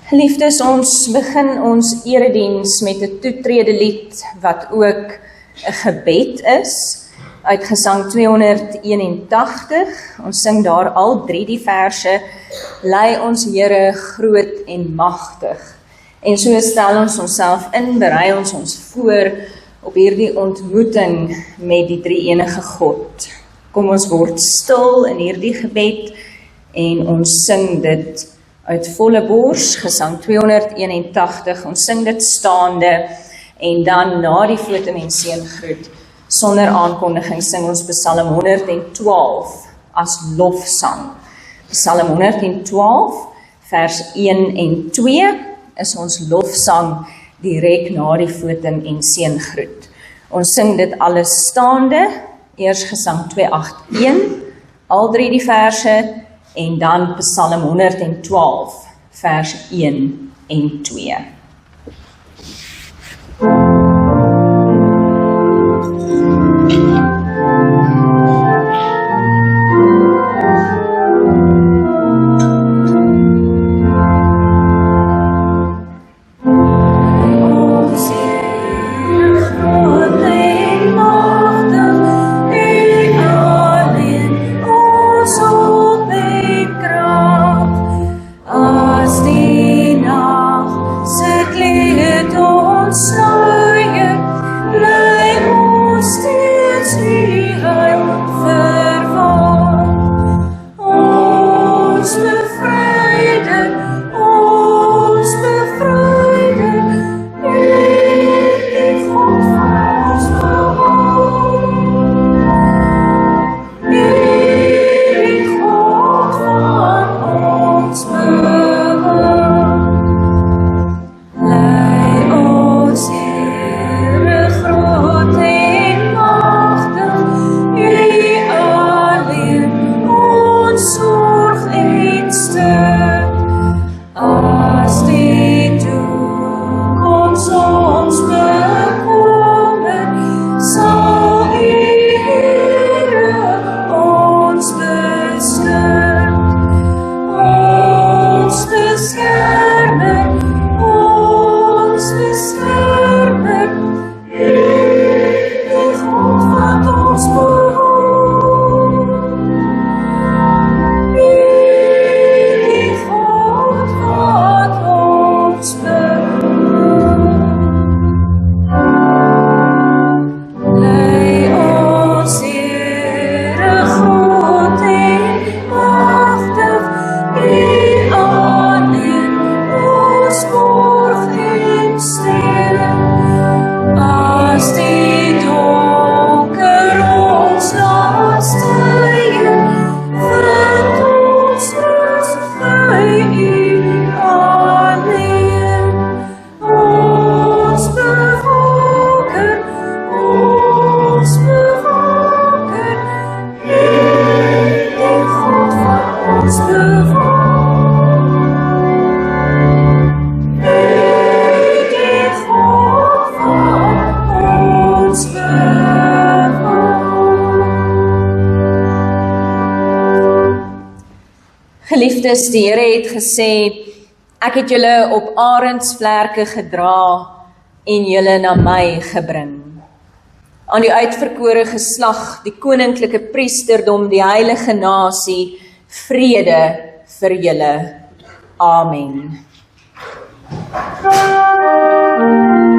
Geliefdes, ons begin ons erediens met 'n toetredelied wat ook 'n gebed is, uit Gesang 281. Ons sing daar al 3 die verse, lei ons Here groot en magtig. En so stel ons onsself in, berei ons voor op hierdie ontmoeting met die drie-enige God. Kom ons word stil in hierdie gebed en ons sing dit uit volle bors, Gesang 281, ons sing dit staande, en dan na die foto en seëngroet, sonder aankondiging, sing ons Psalm 112 as lofsang. Psalm 112, vers 1 en 2, is ons lofsang direk na die foto en seëngroet. Ons sing dit alles staande, eers Gesang 281, al 3 die verse, en dan Psalm 112, vers 1 en 2. Geliefdes, die Here het gesê, ek het julle op arendsvlerke gedra en julle na my gebring. Aan die uitverkore geslag, die koninklike priesterdom, die heilige nasie, vrede vir julle. Amen. Vruchten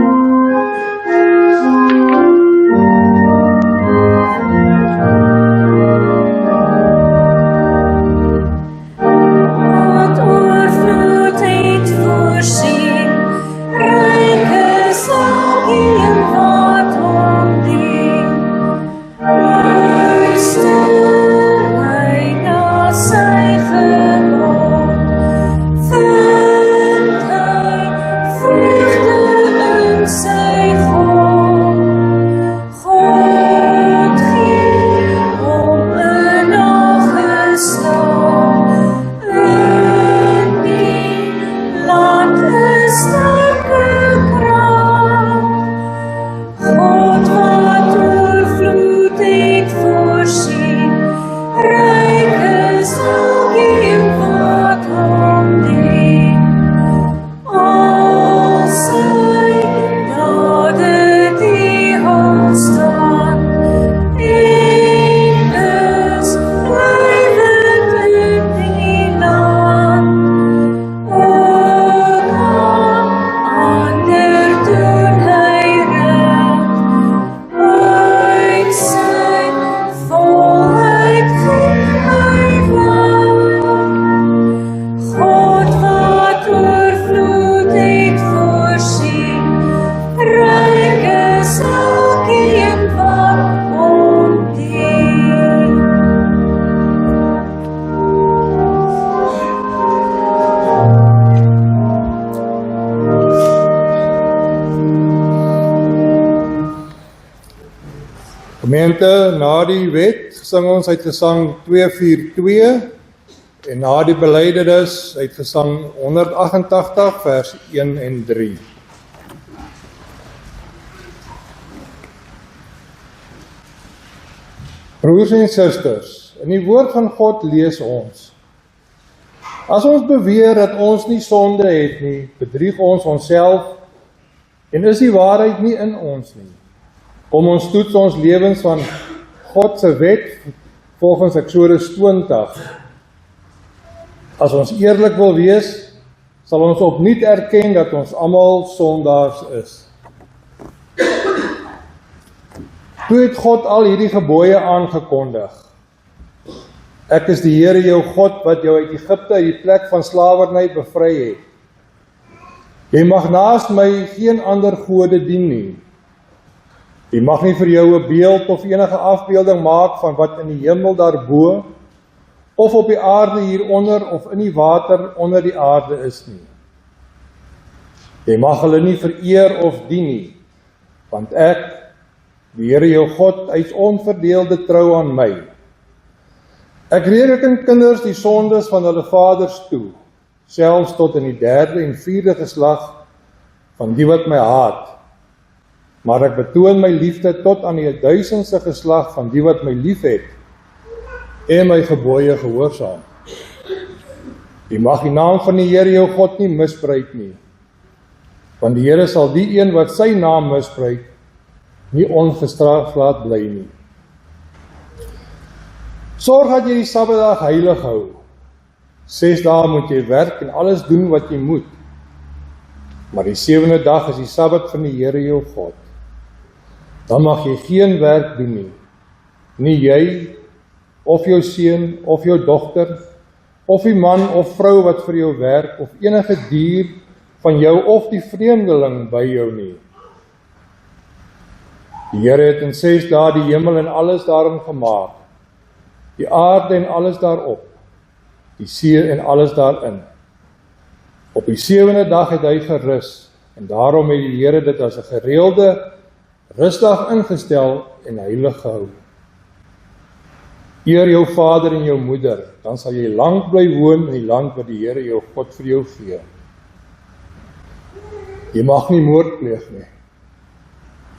Gemeente, na die wet sing ons uit gesang 242 en na die belydenis uit gesang 188 vers 1 en 3. Broers en susters, in die woord van God lees ons: as ons beweer dat ons nie sonde het nie, bedrieg ons onsself en is die waarheid nie in ons nie. Kom ons toets ons lewens van God se wet volgens Eksodus 20. As ons eerlik wil wees, sal ons opnuut erken dat ons almal sondaars is. Toe het God al hierdie gebooie aangekondig. Ek is die Here jou God wat jou uit Egipte, uit die plek van slawerny bevry het. Jy mag naast my geen ander gode dien nie. Jy mag nie vir jou 'n beeld of enige afbeelding maak van wat in die hemel daarbo, of op die aarde hieronder, of in die water onder die aarde is nie. Jy mag hulle nie vereer of dien nie, want ek, die Here jou God, hy's onverdeelde trou aan my. Ek reken kinders die sondes van hulle vaders toe, selfs tot in die 3de en 4de geslag van die wat my haat. Maar ek betoon my liefde tot aan die 1000ste geslag van die wat my lief het en my gebooie gehoorsaam. Jy mag die naam van die Here jou God nie misbruik nie, want die Here sal die een wat sy naam misbruik nie ongestraf laat bly nie. Sorg dat jy die Sabbatdag heilig hou. 6 dae moet jy werk en alles doen wat jy moet. Maar die 7de dag is die Sabbat van die Here jou God. Dan mag jy geen werk doen nie. Nie jy, of jou seun, of jou dogter, of die man of vrou wat vir jou werk, of enige dier van jou of die vreemdeling by jou nie. Die Here het in 6 dae die hemel en alles daarin gemaak, die aarde en alles daarop, die see en alles daarin. Op die 7de dag het hy gerus, en daarom het die Here dit as 'n gereelde rusdag ingestel en heilig gehou. Eer jou vader en jou moeder, dan sal jy lank bly woon in die land wat die Here jou God vir jou gee. Jy mag nie moord pleeg nie.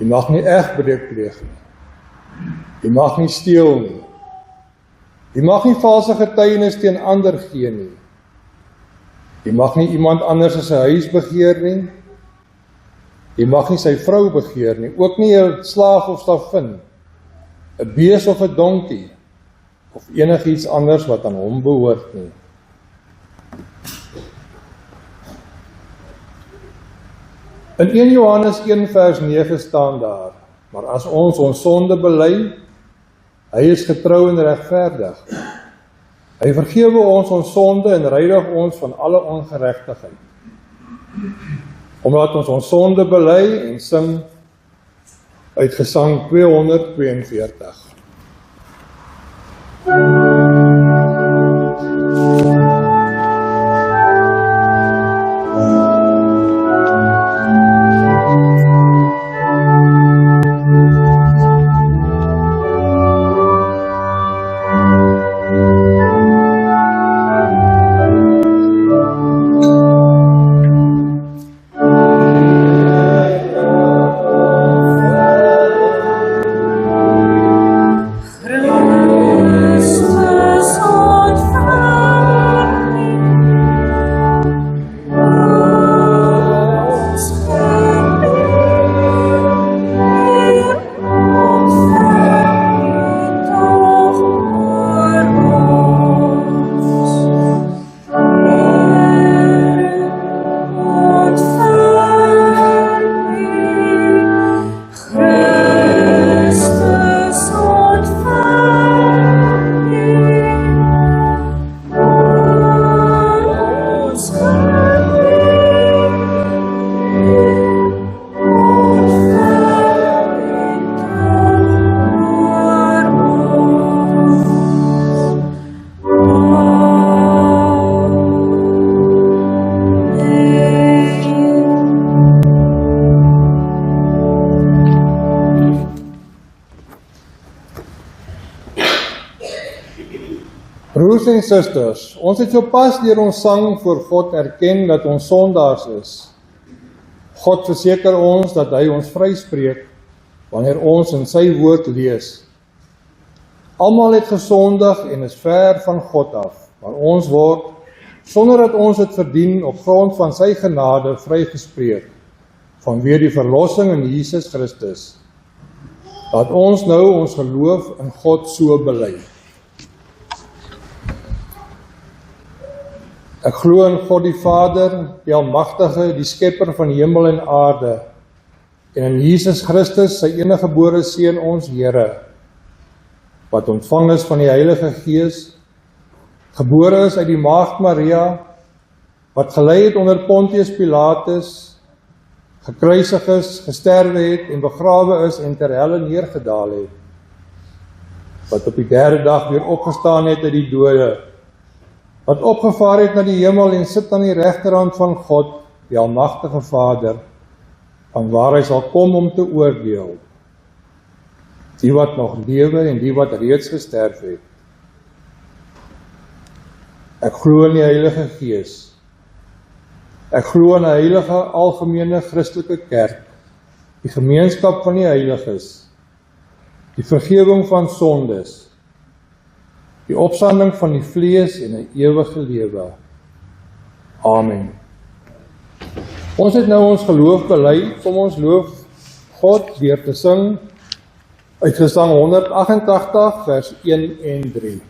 Jy mag nie egbreek pleeg nie. Jy mag nie steel nie. Jy mag nie valse getuienis teen ander gee nie. Jy mag nie iemand anders in sy huis begeer nie. Jy mag nie sy vrou begeer nie, ook nie 'n slaaf of slavin, 'n bees of 'n donkie, of enigiets anders wat aan hom behoort nie. In 1 Johannes 1 vers 9 staan daar: maar as ons sonde bely, hy is getrou en regverdig. Hy vergewe ons sonde en reinig ons van alle ongeregtigheid. Omdat ons sonde bely en sing uit gesang 242. Christus. Broers en susters, ons het sopas deur ons sang voor God erken dat ons sondaars is. God verseker ons dat hy ons vryspreek wanneer ons in sy woord lees. Almal het gesondig en is ver van God af, maar ons word, sonder dat ons het verdien, op grond van sy genade vrygespreek, vanweë die verlossing in Jesus Christus. Laat ons nou ons geloof in God so bely. Ek glo in God die Vader, die Almagtige, die Skepper van hemel en aarde, en in Jesus Christus, sy eniggebore Seun, ons Here, wat ontvang is van die Heilige Gees, gebore is uit die Maagd Maria, wat gelei het onder Pontius Pilatus, gekruisig is, gesterwe het en begrawe is en ter helle neergedaal het, wat op die derde dag weer opgestaan het uit die dode, wat opgevaar het na die hemel en sit aan die regterhand van God, die Almagtige Vader, vanwaar hy sal kom om te oordeel, die wat nog lewe en die wat reeds gesterf het. Ek glo in die Heilige Gees. Ek glo in 'n heilige, algemene Christelike kerk, die gemeenskap van die heiliges, die vergifnis van sondes, die opstanding van die vlees en 'n ewige lewe. Amen. Ons het nou ons geloof bely, kom ons loof God deur te sing uit Gesang 188 vers 1 en 3.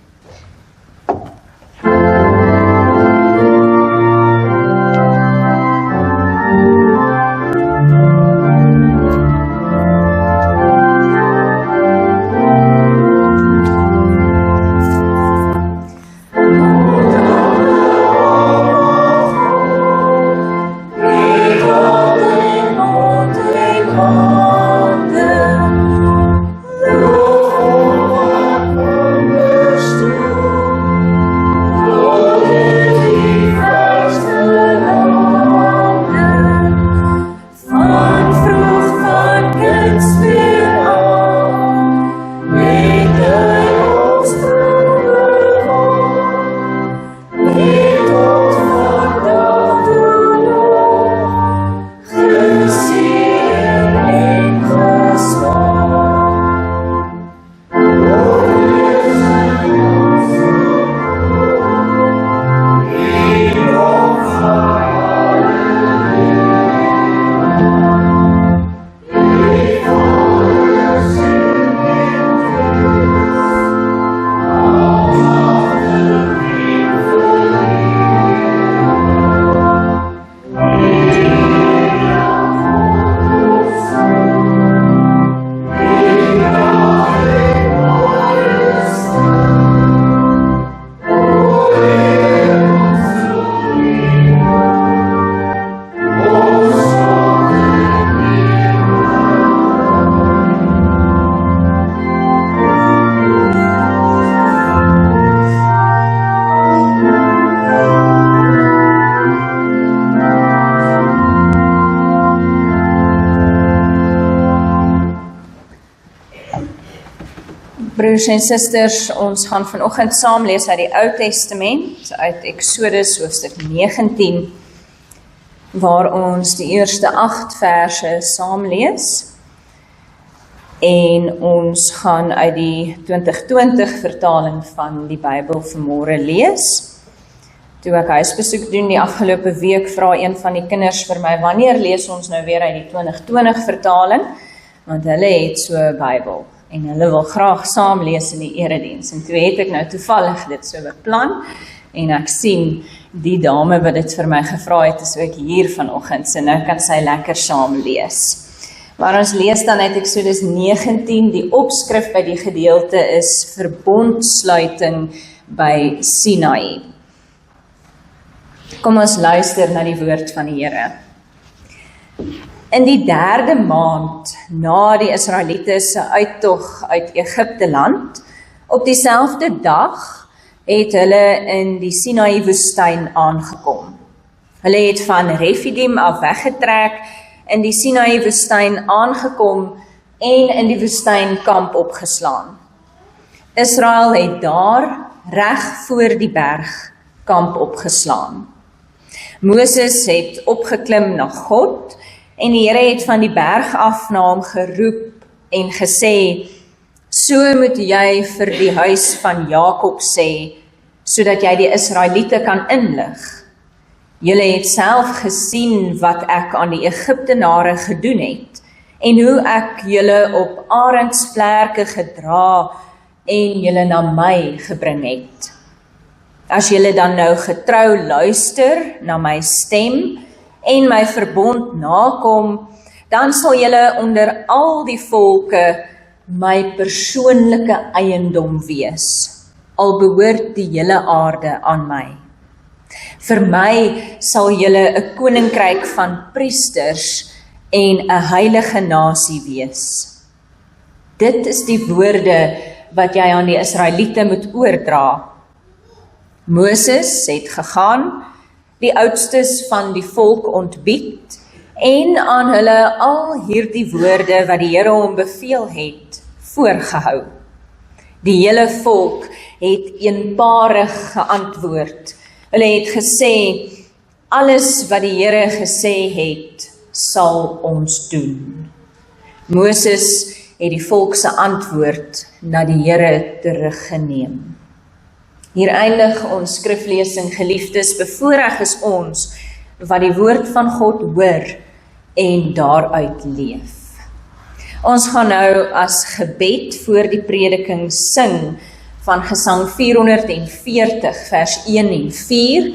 Broers en susters, ons gaan vanoggend saam lees uit die Ou Testament, uit Eksodus hoofstuk 19, waar ons die eerste 8 verse saam lees. En ons gaan uit die 2020 vertaling van die Bybel vanmôre lees. Toe ek huisbesoek doen die afgelope week, vra een van die kinders vir my, wanneer lees ons nou weer uit die 2020 vertaling? Want hulle het so 'n Bybel. En hulle wil graag saam lees in die erediens. En toe het ek nou toevallig dit so beplan, en ek sien die dame wat dit vir my gevra het, is ook hier vanoggend, so nou kan sy lekker saam lees. Maar ons lees dan uit Eksodus 19, die opskrif by die gedeelte is verbondsluiting by Sinai. Kom ons luister na die woord van die Here. In die 3de maand na die Israeliete se uittog uit Egipte land, op dieselfde dag het hulle in die Sinai woestyn aangekom. Hulle het van Refidim af weggetrek, in die Sinai woestyn aangekom en in die woestyn kamp opgeslaan. Israel het daar reg voor die bergkamp opgeslaan. Moses het opgeklim na God en die Here het van die berg af na hom geroep en gesê, so moet jy vir die huis van Jakob sê, sodat jy die Israeliete kan inlig. Julle het self gesien wat ek aan die Egiptenare gedoen het, en hoe ek julle op arendsvlerke gedra en julle na my gebring het. As julle dan nou getrou luister na my stem en my verbond nakom, dan sal julle onder al die volke my persoonlike eiendom wees, al behoort die hele aarde aan my. Vir my sal julle 'n koninkryk van priesters en 'n heilige nasie wees. Dit is die woorde wat jy aan die Israeliete moet oordra. Moses het gegaan, die oudstes van die volk ontbied en aan hulle al hierdie woorde wat die Here hom beveel het, voorgehou. Die hele volk het eenparig geantwoord. Hulle het gesê, alles wat die Here gesê het, sal ons doen. Moses het die volk se antwoord na die Here teruggeneem. Hier eindig ons skriflesing, geliefdes, bevoorreg is ons wat die woord van God hoor en daaruit leef. Ons gaan nou as gebed voor die prediking sing van Gesang 440 vers 1 en 4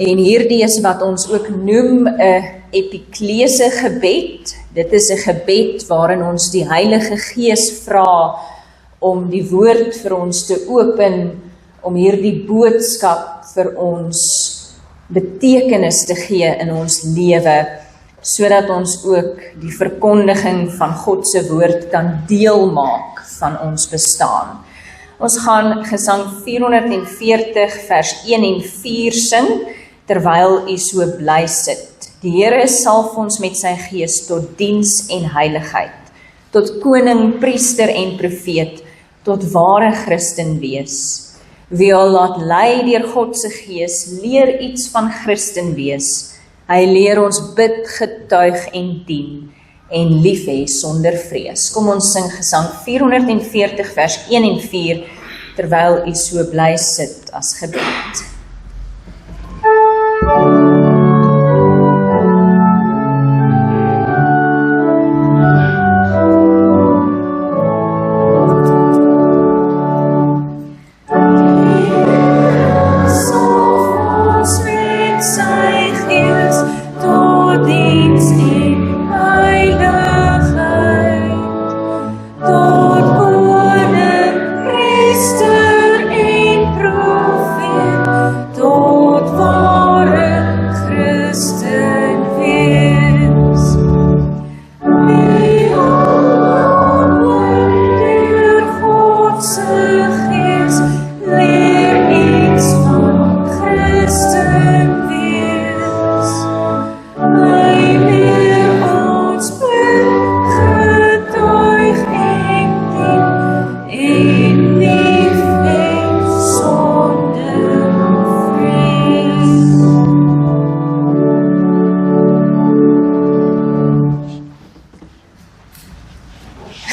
en hierdie is wat ons ook noem 'n epiklese gebed. Dit is 'n gebed waarin ons die Heilige Gees vra om die woord vir ons te open, om hierdie boodskap vir ons betekenis te gee in ons lewe, sodat ons ook die verkondiging van God se woord kan deel maak van ons bestaan. Ons gaan Gesang 440 vers 1 en 4 sing, terwyl u so bly sit. Die Here salf ons met sy gees tot diens en heiligheid, tot koning, priester en profeet, tot ware Christen wees. Wie al laat lei deur God se gees, leer iets van Christen wees. Hy leer ons bid, getuig en dien, en lief hê sonder vrees. Kom ons sing Gesang 440 vers 1 en 4, terwyl u so bly sit as gebed.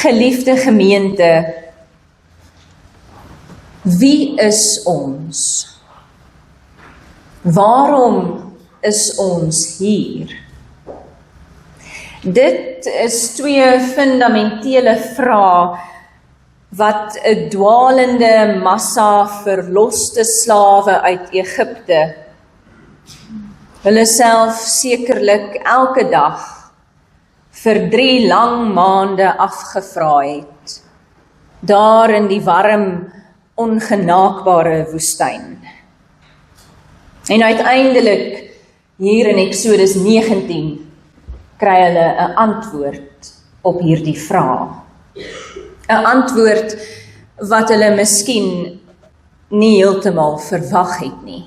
Geliefde gemeente, wie is ons? Waarom is ons hier? Dit is twee fundamentele vrae wat 'n dwalende massa verloste slawe uit Egipte hulle self sekerlik elke dag vir 3 lang maande afgevra het, daar in die warm, ongenaakbare woestyn. En uiteindelik, hier in Exodus 19, kry hulle 'n antwoord op hierdie vraag. 'n Antwoord wat hulle miskien nie heeltemal verwag het nie.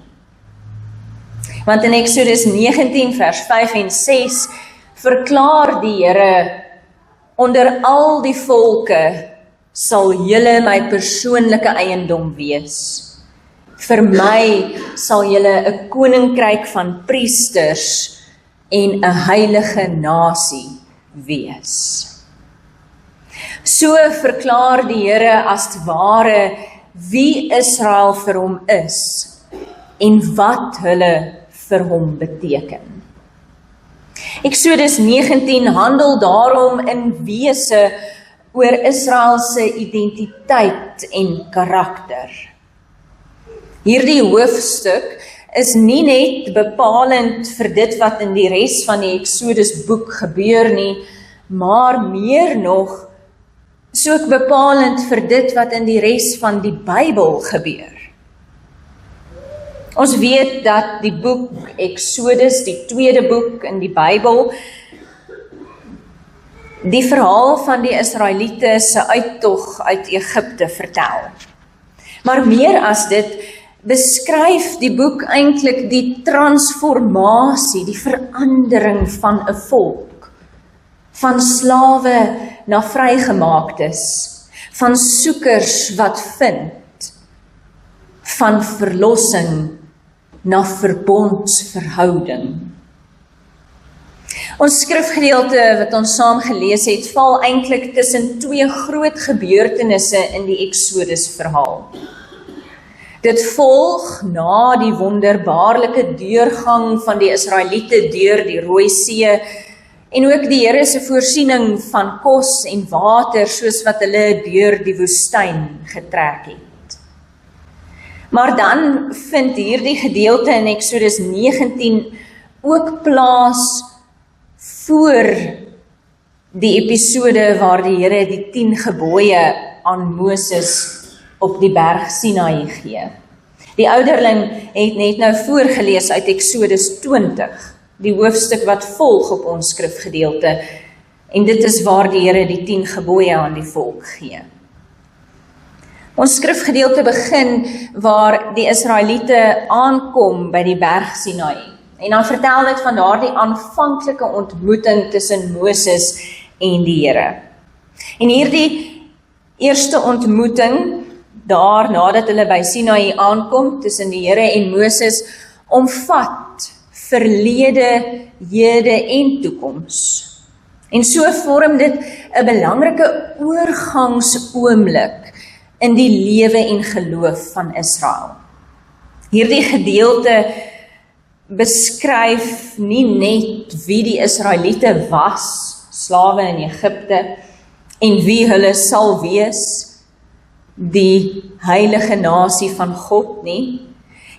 Want in Exodus 19 vers 5 en 6 verklaar die Here, onder al die volke sal julle my persoonlike eiendom wees. Vir my sal julle 'n koninkryk van priesters en 'n heilige nasie wees. So verklaar die Here as ware wie Israel vir hom is en wat hulle vir hom beteken. Eksodus 19 handel daarom in wese oor Israel se identiteit en karakter. Hierdie hoofstuk is nie net bepalend vir dit wat in die res van die Eksodus boek gebeur nie, maar meer nog so ook bepalend vir dit wat in die res van die Bybel gebeur. Ons weet dat die boek Eksodus, die tweede boek in die Bybel, die verhaal van die Israeliete se uittog uit Egipte vertel. Maar meer as dit, beskryf die boek eintlik die transformasie, die verandering van 'n volk, van slawe na vrygemaaktes, van soekers wat vind, van verlossing na verbondsverhouding. Ons skrifgedeelte wat ons saam gelees het, val eintlik tussen twee groot gebeurtenisse in die Eksodus verhaal. Dit volg na die wonderbaarlike deurgang van die Israeliete deur die Rooi See en ook die Here se voorsiening van kos en water soos wat hulle deur die woestyn getrek het. Maar dan vind hierdie gedeelte in Eksodus 19 ook plaas voor die episode waar die Here die 10 gebooie aan Moses op die berg Sinaï gee. Die ouderling het net nou voorgelees uit Eksodus 20, die hoofstuk wat volg op ons skrifgedeelte, en dit is waar die Here die 10 gebooie aan die volk gee. Ons skrifgedeelte begin waar die Israeliete aankom by die berg Sinaï. En dan vertel dit van daardie aanvanklike ontmoeting tussen Moses en die Here. En hierdie eerste ontmoeting, daar nadat hulle by Sinaï aankom, tussen die Here en Moses, omvat verlede, hede en toekoms. En so vorm dit 'n belangrike oorgangsoomblik in die lewe en geloof van Israel. Hierdie gedeelte beskryf nie net wie die Israeliete was, slawe in Egipte, en wie hulle sal wees, die heilige nasie van God nie.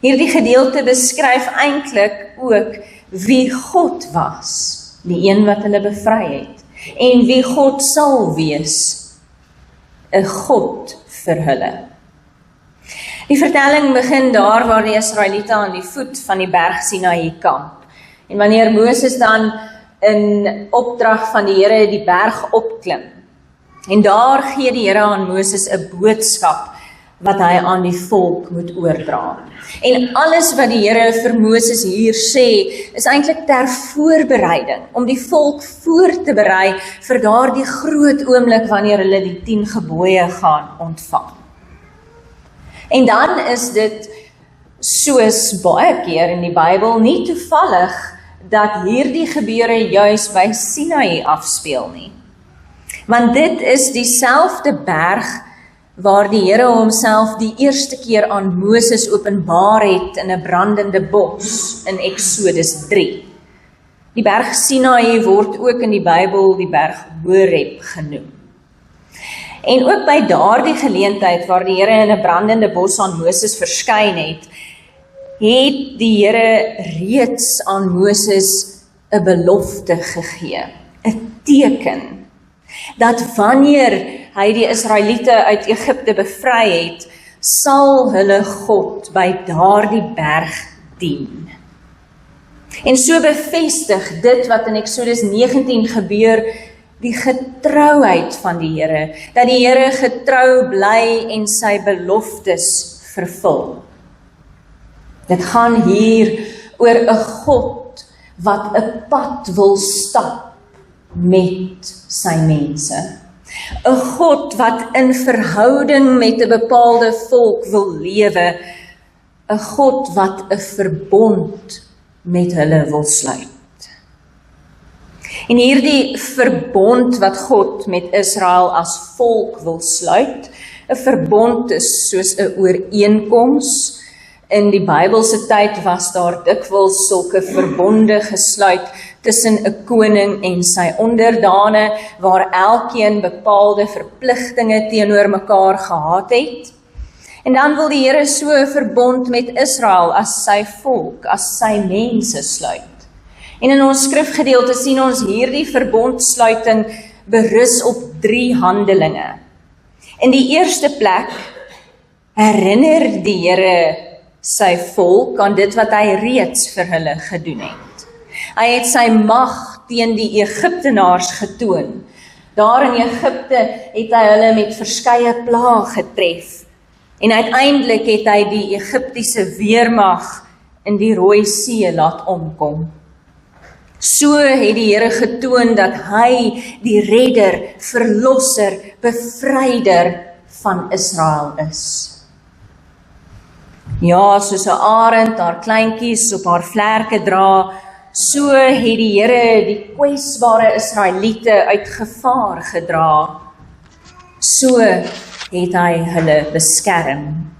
Hierdie gedeelte beskryf eintlik ook wie God was, die een wat hulle bevry het, en wie God sal wees, 'n God vir hulle. Die vertelling begin daar waar die Israeliete aan die voet van die berg Sinaï kamp. En wanneer Moses dan in opdrag van die Here die berg opklim, en daar gee die Here aan Moses 'n boodskap wat hy aan die volk moet oordra. En alles wat die Here vir Moses hier sê, is eintlik ter voorbereiding, om die volk voor te berei vir daardie groot oomblik wanneer hulle die 10 gebooie gaan ontvang. En dan is dit, soos baie keer in die Bybel, nie toevallig dat hierdie gebeure juis by Sinaï afspeel nie. Want dit is dieselfde berg waar die Here homself die eerste keer aan Moses openbaar het in 'n brandende bos in Eksodus 3. Die berg Sinaï word ook in die Bybel die berg Horeb genoem. En ook by daardie geleentheid waar die Here in 'n brandende bos aan Moses verskyn het die Here reeds aan Moses 'n belofte gegee, 'n teken, dat wanneer hy die Israeliete uit Egipte bevry het, sal hulle God by daardie berg dien. En so bevestig dit wat in Eksodus 19 gebeur, die getrouheid van die Here, dat die Here getrou bly en sy beloftes vervul. Dit gaan hier oor 'n God wat 'n pad wil stap met sy mense. 'n God wat in verhouding met 'n bepaalde volk wil lewe, 'n God wat 'n verbond met hulle wil sluit. En hierdie verbond wat God met Israel as volk wil sluit, 'n verbond is soos 'n ooreenkoms. In die Bybelse tyd was daar dikwels sulke verbonde gesluit tussen 'n koning en sy onderdane, waar elkeen bepaalde verpligtinge teenoor mekaar gehad het. En dan wil die Here so 'n verbond met Israel as sy volk, as sy mense sluit. En in ons skrifgedeelte sien ons hierdie verbondsluiting berus op 3 handelinge. In die eerste plek herinner die Here sy volk aan dit wat hy reeds vir hulle gedoen het. Hy het sy mag teen die Egiptenaars getoon. Daar in Egipte het hy hulle met verskeie plaae getref. En uiteindelik het hy die Egiptiese weermag in die Rooi See laat omkom. So het die Here getoon dat hy die redder, verlosser, bevryder van Israel is. Ja, soos 'n arend haar kleintjies op haar vlerke dra, so het die Here die kwesbare Israeliete uit gevaar gedra. So het hy hulle beskerm.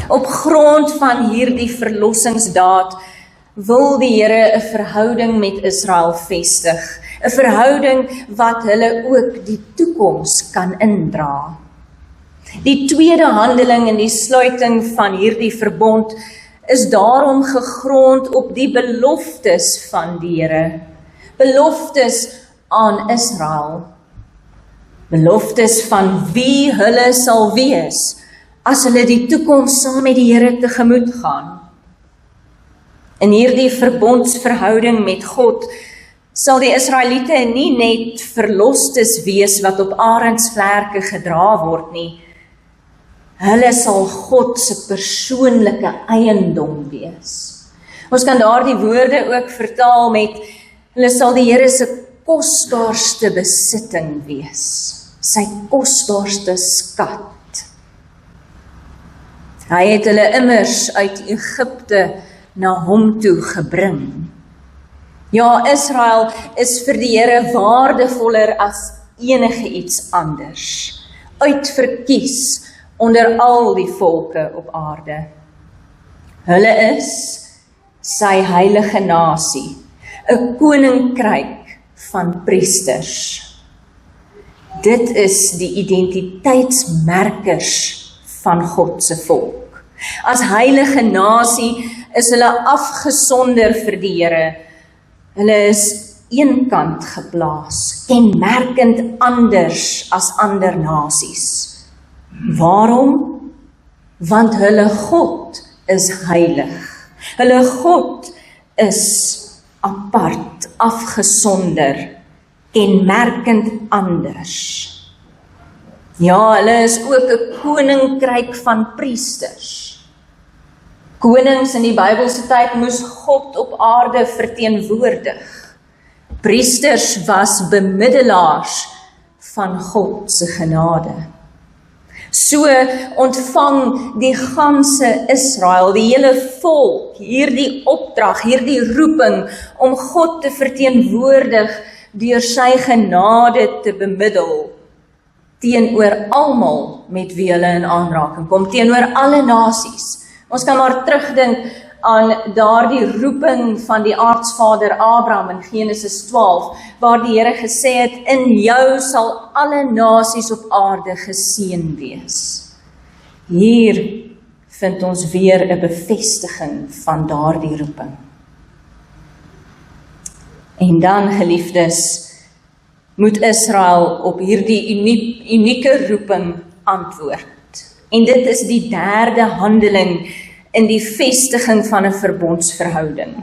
Op grond van hierdie verlossingsdaad wil die Here 'n verhouding met Israel vestig, 'n verhouding wat hulle ook die toekoms kan indra. Die tweede handeling in die sluiting van hierdie verbond is daarom gegrond op die beloftes van die Here, beloftes aan Israel, beloftes van wie hulle sal wees as hulle die toekoms saam met die Here tegemoet gaan. In hierdie verbondsverhouding met God sal die Israeliete nie net verlostes wees wat op arendsvlerke gedra word nie. Hulle sal God se persoonlike eiendom wees. Ons kan daardie woorde ook vertaal met, hulle sal die Here se kosbaarste besitting wees, sy kosbaarste skat. Hy het hulle immers uit Egipte na hom toe gebring. Ja, Israel is vir die Here waardevoller as enige iets anders, uitverkies onder al die volke op aarde. Hulle is sy heilige nasie, 'n koninkryk van priesters. Dit is die identiteitsmerkers van God se volk. As heilige nasie is hulle afgesonder vir die Here. Hulle is eenkant geplaas, kenmerkend anders as ander nasies. Waarom? Want hulle God is heilig. Hulle God is apart, afgesonder, kenmerkend anders. Ja, hulle is ook 'n koninkryk van priesters. Konings in die Bybelse tyd moes God op aarde verteenwoordig. Priesters was bemiddelaars van God se genade. So ontvang die ganse Israel, die hele volk, hierdie opdrag, hierdie roeping om God te verteenwoordig deur sy genade te bemiddel teenoor almal met wie hulle in aanraking kom, teenoor alle nasies. Ons kan maar terugdink aan daardie roeping van die aartsvader Abraham in Genesis 12, waar die Here gesê het, in jou sal alle nasies op aarde geseën wees. Hier vind ons weer 'n bevestiging van daardie roeping. En dan, geliefdes, moet Israel op hierdie unieke roeping antwoord. En dit is die derde handeling in die vestiging van 'n verbondsverhouding.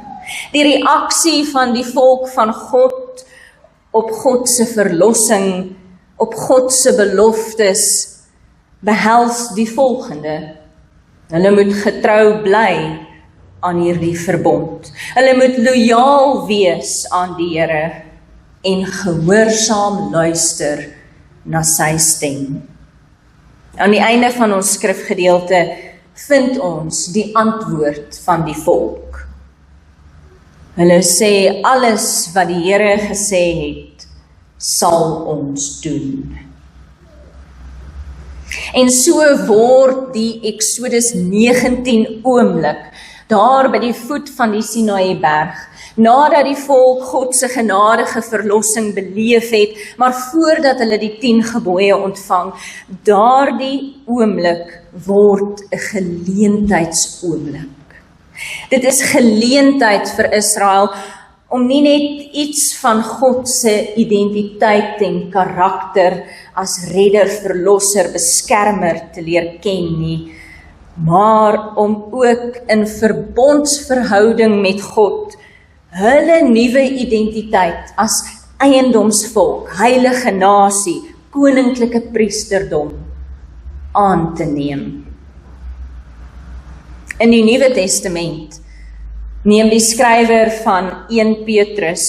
Die reaksie van die volk van God op God se verlossing, op God se beloftes, behels die volgende. Hulle moet getrou bly aan hierdie verbond. Hulle moet lojaal wees aan die Here en gehoorsaam luister na sy stem. Aan die einde van ons skrifgedeelte vind ons die antwoord van die volk. Hulle sê alles wat die Here gesê het, sal ons doen. En so word die Exodus 19 oomblik, daar by die voet van die Sinaïberg, nadat die volk God se genadige verlossing beleef het, maar voordat hulle die 10 gebooie ontvang, daardie oomblik word 'n geleentheidsoomblik. Dit is geleentheid vir Israel om nie net iets van God se identiteit en karakter as redder, verlosser, beskermer te leer ken nie, maar om ook in verbondsverhouding met God hulle nuwe identiteit as eiendomsvolk, heilige nasie, koninklike priesterdom aan te neem. In die Nuwe Testament neem die skrywer van 1 Petrus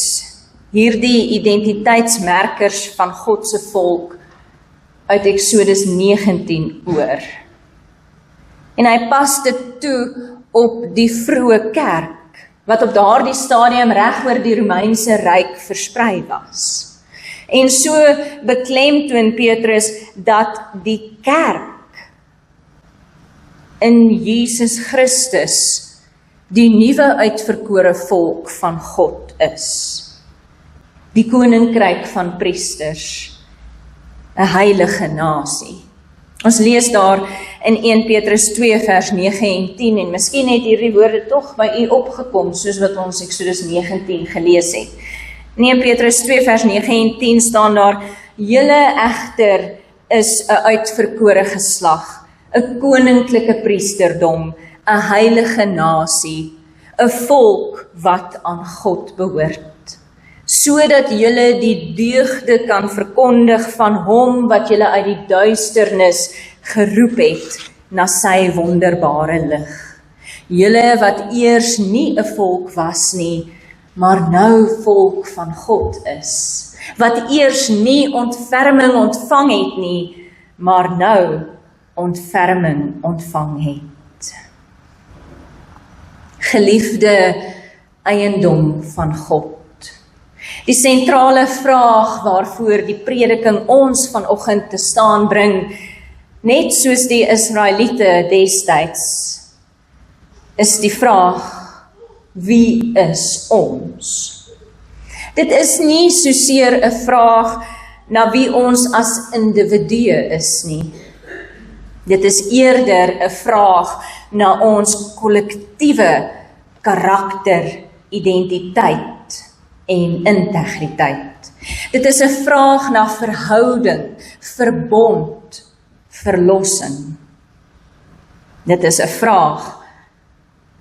hierdie identiteitsmerkers van God se volk uit Exodus 19 oor. En hy pas dit toe op die vroeë kerk, wat op daardie stadium reg oor die Romeinse ryk versprei was. En so beklemtoon Petrus dat die kerk in Jesus Christus die nuwe uitverkore volk van God is. Die koninkryk van priesters, 'n heilige nasie. Ons lees daar in 1 Petrus 2 vers 9 en 10 en miskien het hierdie woorde tog by u opgekom soos wat ons Exodus 19 gelees het. In 1 Petrus 2 vers 9 en 10 staan daar: "Julle egter is 'n uitverkore geslag, 'n koninklike priesterdom, 'n heilige nasie, 'n volk wat aan God behoort, sodat julle die deugde kan verkondig van hom wat julle uit die duisternis geroep het na sy wonderbare lig. Julle wat eers nie 'n volk was nie, maar nou volk van God is, wat eers nie ontferming ontvang het nie, maar nou ontferming ontvang het." Geliefde eiendom van God. Die sentrale vraag waarvoor die prediking ons vanoggend te staan bring, net soos die Israeliete destyds, is die vraag: wie is ons? Dit is nie soseer 'n vraag na wie ons as individue is nie. Dit is eerder 'n vraag na ons kollektiewe karakter, identiteit en integriteit. Dit is 'n vraag na verhouding, verbond, verlossing. Dit is 'n vraag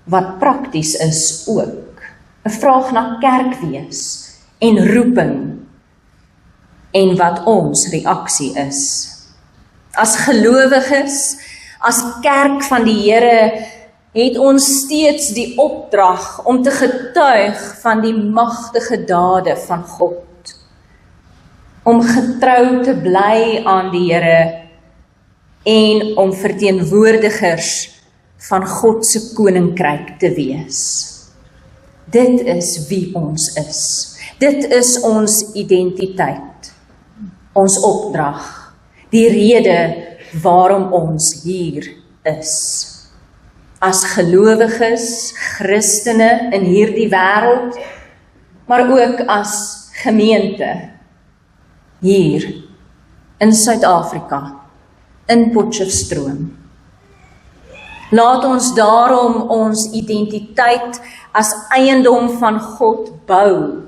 wat prakties is ook. 'n Vraag na kerkwees en roeping en wat ons reaksie is. As gelowiges, as kerk van die Here, het ons steeds die opdrag om te getuig van die magtige dade van God. Om getrou te bly aan die Here en om verteenwoordigers van God se koninkryk te wees. Dit is wie ons is. Dit is ons identiteit, ons opdrag, die rede waarom ons hier is. As gelowiges, Christene in hierdie wêreld, maar ook as gemeente hier in Suid-Afrika, in Potchefstroom. Laat ons daarom ons identiteit as eiendom van God bou,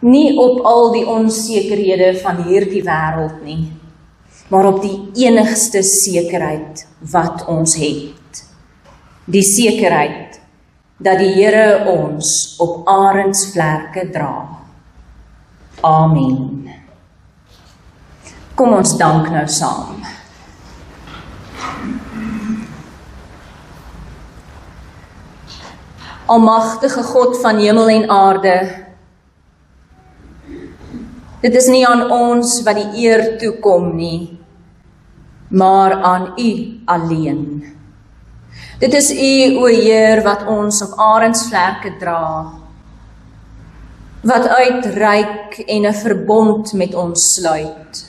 nie op al die onsekerhede van hierdie wêreld nie, maar op die enigste sekerheid wat ons het. Die sekerheid dat die Here ons op arendsvlerke dra. Amen. Kom ons dank nou saam. Almagtige God van hemel en aarde, dit is nie aan ons wat die eer toekom nie, maar aan U alleen. Dit is U, o Heer, wat ons op arendsvlerke dra, wat uitreik en 'n verbond met ons sluit.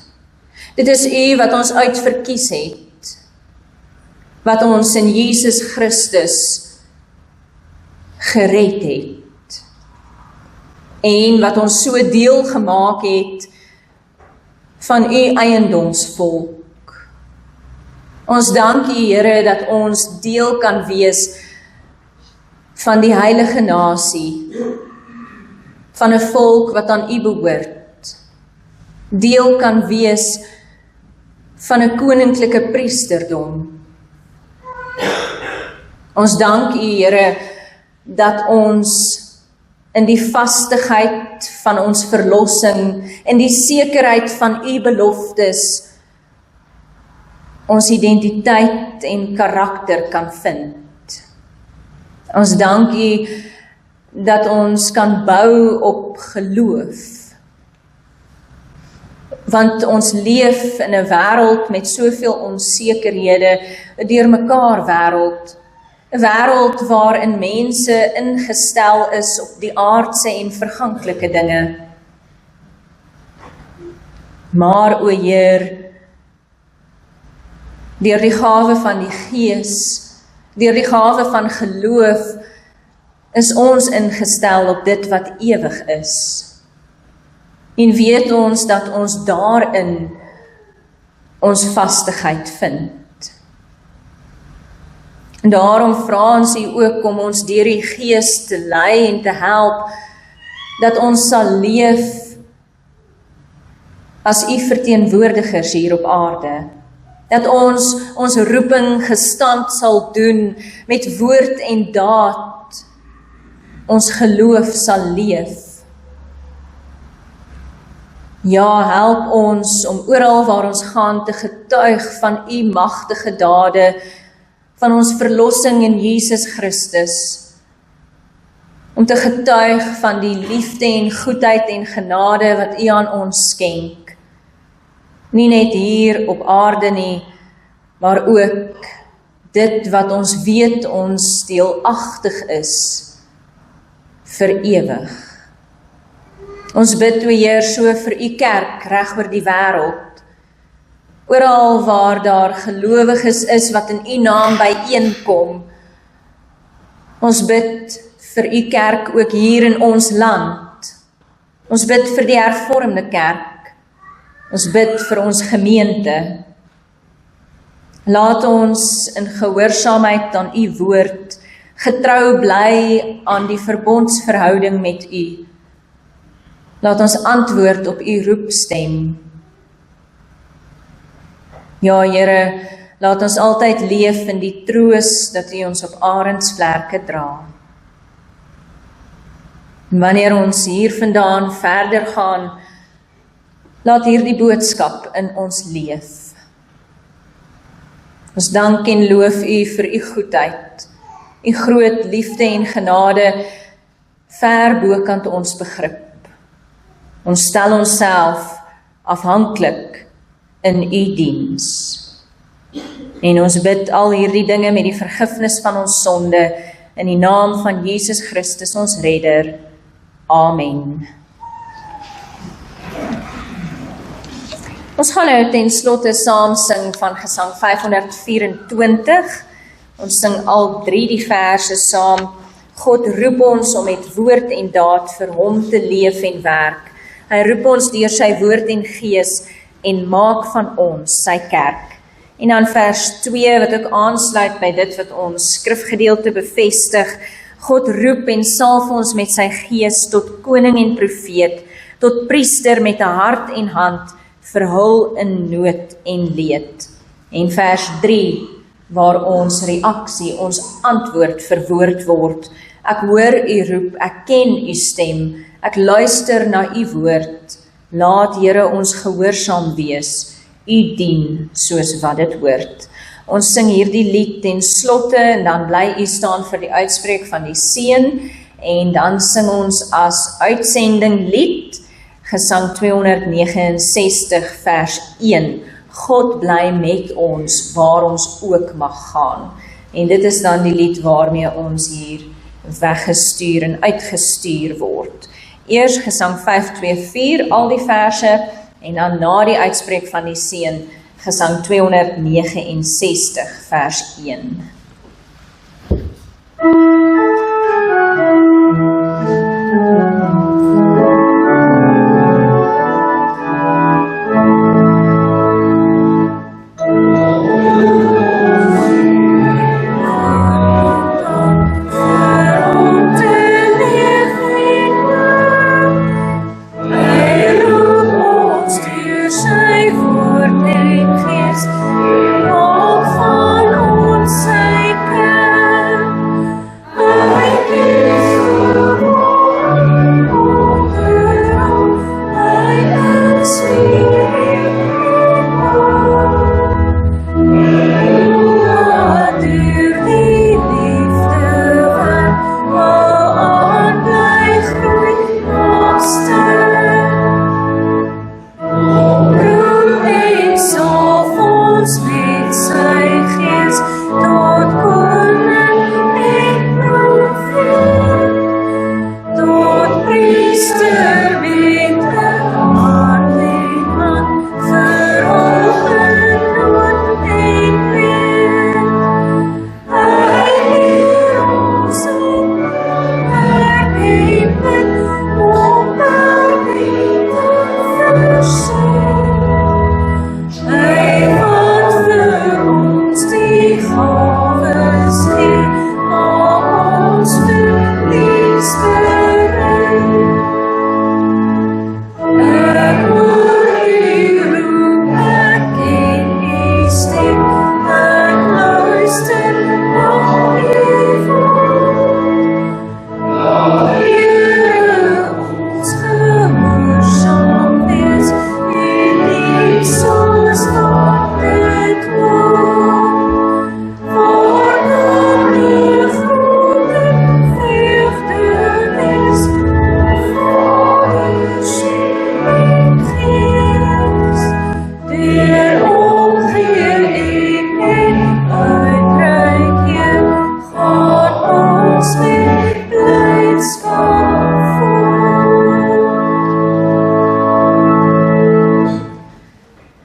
Dit is U wat ons uitverkies het, wat ons in Jesus Christus gered het, en wat ons so deel gemaak het van U eiendomsvolk. Ons dank U, Here, dat ons deel kan wees van die heilige nasie, van 'n volk wat aan U behoort, deel kan wees van 'n koninklike priesterdom. Ons dank U, Here, dat ons in die vastigheid van ons verlossing, in die sekerheid van U beloftes, ons identiteit en karakter kan vind. Ons dank U dat ons kan bou op geloof, want ons leef in 'n wêreld met soveel onsekerhede, 'n deurmekaar wêreld, 'n wêreld waarin mense ingestel is op die aardse en verganklike dinge. Maar, o Heer, deur die gawe van die Gees, deur die gawe van geloof, is ons ingestel op dit wat ewig is. En weet ons dat ons daarin ons vastigheid vind. En daarom vra ons U ook om ons deur die Gees te lei en te help, dat ons sal leef as U verteenwoordigers hier op aarde. Dat ons roeping gestand sal doen met woord en daad, ons geloof sal leef. Ja, help ons om oral waar ons gaan te getuig van U magtige dade, van ons verlossing in Jesus Christus, om te getuig van die liefde en goedheid en genade wat U aan ons skenk. Nie net hier op aarde nie, maar ook dit wat ons weet ons deelagtig is, vir ewig. Ons bid, o Heer, so vir U kerk reg oor die wêreld, oral waar daar gelowiges is wat in U naam byeenkom. Ons bid vir U kerk ook hier in ons land. Ons bid vir die hervormde kerk. Ons bid vir ons gemeente. Laat ons in gehoorsaamheid aan U woord getrou bly aan die verbondsverhouding met U. Laat ons antwoord op U roepstem. Ja, Here, laat ons altyd leef in die troos dat U ons op arendsvlerke dra. Wanneer ons hier vandaan verder gaan, laat hierdie boodskap in ons leef. Ons dank en loof U vir U goedheid, U groot liefde en genade, ver bokant ons begrip. Ons stel onsself afhanklik in U diens. En ons bid al hierdie dinge met die vergifnis van ons sonde, in die naam van Jesus Christus, ons Redder. Amen. Ons gaan nou ten slotte saam sing van Gesang 524. Ons sing al 3 die verse saam. God roep ons om met woord en daad vir hom te leef en werk. Hy roep ons deur sy woord en gees en maak van ons sy kerk. En dan vers 2 wat ook aansluit by dit wat ons skrifgedeelte bevestig. God roep en salf ons met sy gees tot koning en profeet, tot priester met 'n hart en hand, verhul in nood en leed. En vers 3, waar ons reaksie, ons antwoord verwoord word. Ek hoor U roep, ek ken U stem, ek luister na U woord. Laat Here ons gehoorsaam wees, U dien soos wat dit hoort. Ons sing hierdie lied ten slotte en dan bly U staan vir die uitspreek van die seën en dan sing ons as uitsending lied Gesang 269 vers 1. God bly met ons waar ons ook mag gaan. En dit is dan die lied waarmee ons hier weggestuur en uitgestuur word. Eers gesang 524, al die verse, en dan na die uitspreek van die seën, gesang 269, vers 1.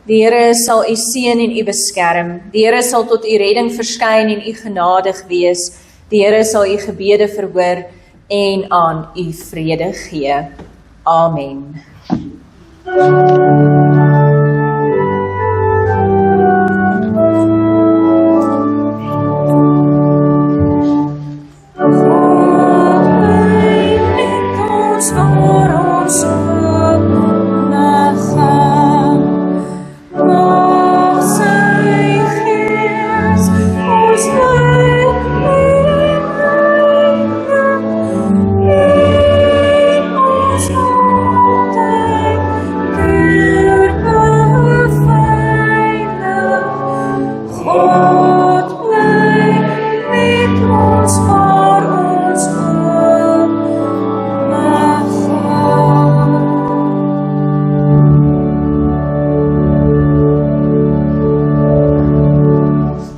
Die Here sal u seën en u beskerm. Die Here sal tot u redding verskyn en u genadig wees. Die Here sal u gebede verhoor en aan u vrede gee. Amen.